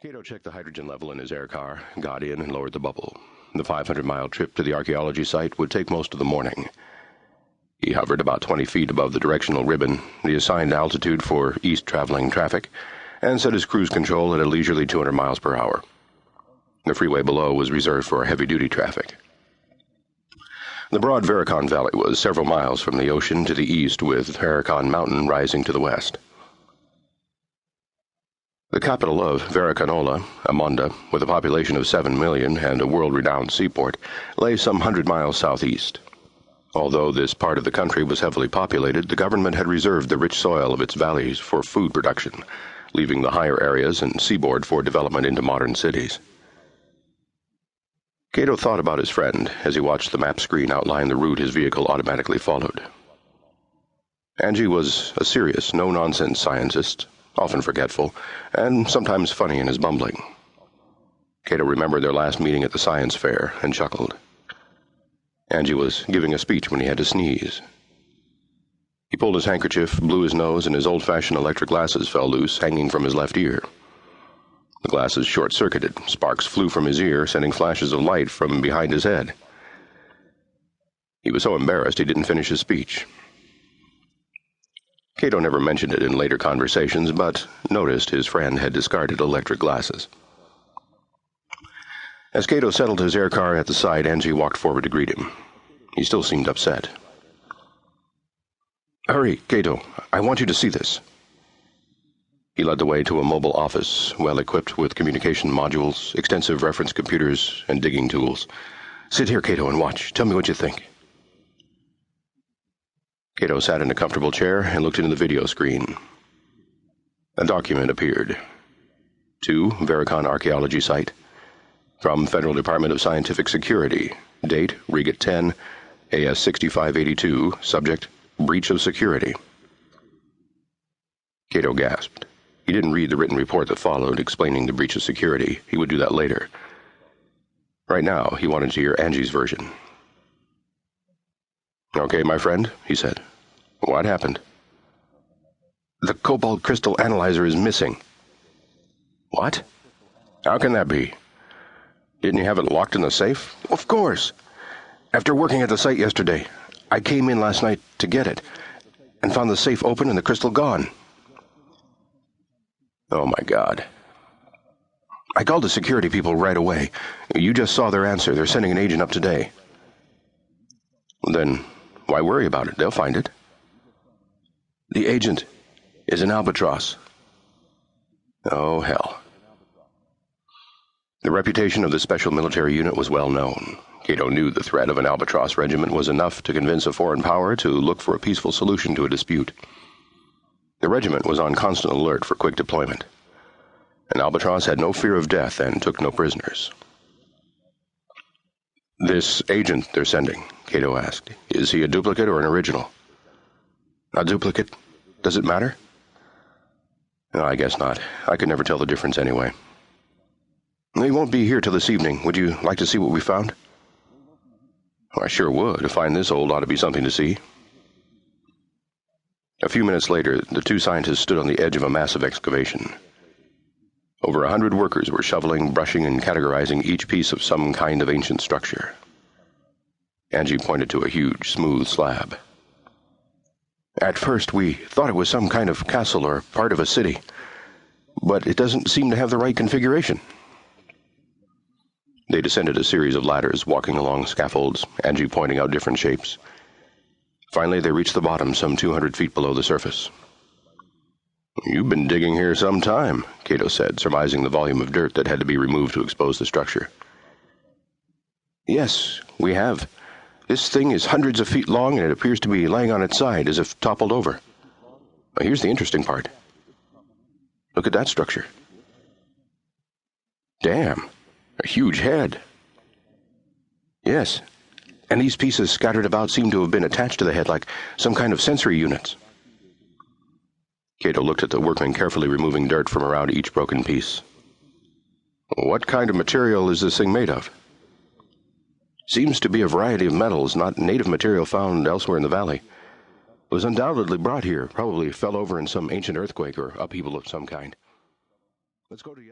Kato checked the hydrogen level in his air car, got in, and lowered the bubble. The 500-mile trip to the archaeology site would take most of the morning. He hovered about 20 feet above the directional ribbon, the assigned altitude for east-traveling traffic, and set his cruise control at a leisurely 200 miles per hour. The freeway below was reserved for heavy-duty traffic. The broad Veracon Valley was several miles from the ocean to the east, with Veracon Mountain rising to the west. The capital of Veracanola, Amonda, with a population of 7 million and a world-renowned seaport, lay some 100 miles southeast. Although this part of the country was heavily populated, the government had reserved the rich soil of its valleys for food production, leaving the higher areas and seaboard for development into modern cities. Kato thought about his friend as he watched the map screen outline the route his vehicle automatically followed. Angie was a serious, no-nonsense scientist, often forgetful, and sometimes funny in his bumbling. Kato remembered their last meeting at the science fair and chuckled. Angie was giving a speech when he had to sneeze. He pulled his handkerchief, blew his nose, and his old-fashioned electric glasses fell loose, hanging from his left ear. The glasses short-circuited. Sparks flew from his ear, sending flashes of light from behind his head. He was so embarrassed he didn't finish his speech. Kato never mentioned it in later conversations, but noticed his friend had discarded electric glasses. As Kato settled his air car at the side, Angie walked forward to greet him. He still seemed upset. "Hurry, Kato. I want you to see this." He led the way to a mobile office, well equipped with communication modules, extensive reference computers, and digging tools. "Sit here, Kato, and watch. Tell me what you think." Kato sat in a comfortable chair and looked into the video screen. A document appeared. To Veracon Archaeology Site. From Federal Department of Scientific Security. Date, Regat 10, AS 6582. Subject, Breach of Security. Kato gasped. He didn't read the written report that followed, explaining the breach of security. He would do that later. Right now, he wanted to hear Angie's version. "Okay, my friend," he said. "What happened?" "The cobalt crystal analyzer is missing." "What? How can that be? Didn't you have it locked in the safe?" "Of course. After working at the site yesterday, I came in last night to get it, and found the safe open and the crystal gone." "Oh, my God." "I called the security people right away. You just saw their answer. They're sending an agent up today." "Then why worry about it? They'll find it." "The agent is an albatross." Oh, hell. The reputation of the special military unit was well known. Kato knew the threat of an albatross regiment was enough to convince a foreign power to look for a peaceful solution to a dispute. The regiment was on constant alert for quick deployment. An albatross had no fear of death and took no prisoners. "This agent they're sending," Kato asked, "is he a duplicate or an original?" "A duplicate. Does it matter?" "No, I guess not. I could never tell the difference anyway." "He won't be here till this evening. Would you like to see what we found?" "I sure would. To find this old ought to be something to see." A few minutes later, the two scientists stood on the edge of a massive excavation. Over 100 workers were shoveling, brushing, and categorizing each piece of some kind of ancient structure. Angie pointed to a huge, smooth slab. "At first, we thought it was some kind of castle or part of a city, but it doesn't seem to have the right configuration." They descended a series of ladders, walking along scaffolds, Angie pointing out different shapes. Finally, they reached the bottom, some 200 feet below the surface. "You've been digging here some time," Kato said, surmising the volume of dirt that had to be removed to expose the structure. "Yes, we have. This thing is hundreds of feet long, and it appears to be laying on its side, as if toppled over. Here's the interesting part. Look at that structure. Damn, a huge head." "Yes. And these pieces scattered about seem to have been attached to the head like some kind of sensory units." Kato looked at the workmen carefully removing dirt from around each broken piece. "What kind of material is this thing made of?" "Seems to be a variety of metals, not native material found elsewhere in the valley. It was undoubtedly brought here, probably fell over in some ancient earthquake or upheaval of some kind. Let's go to the other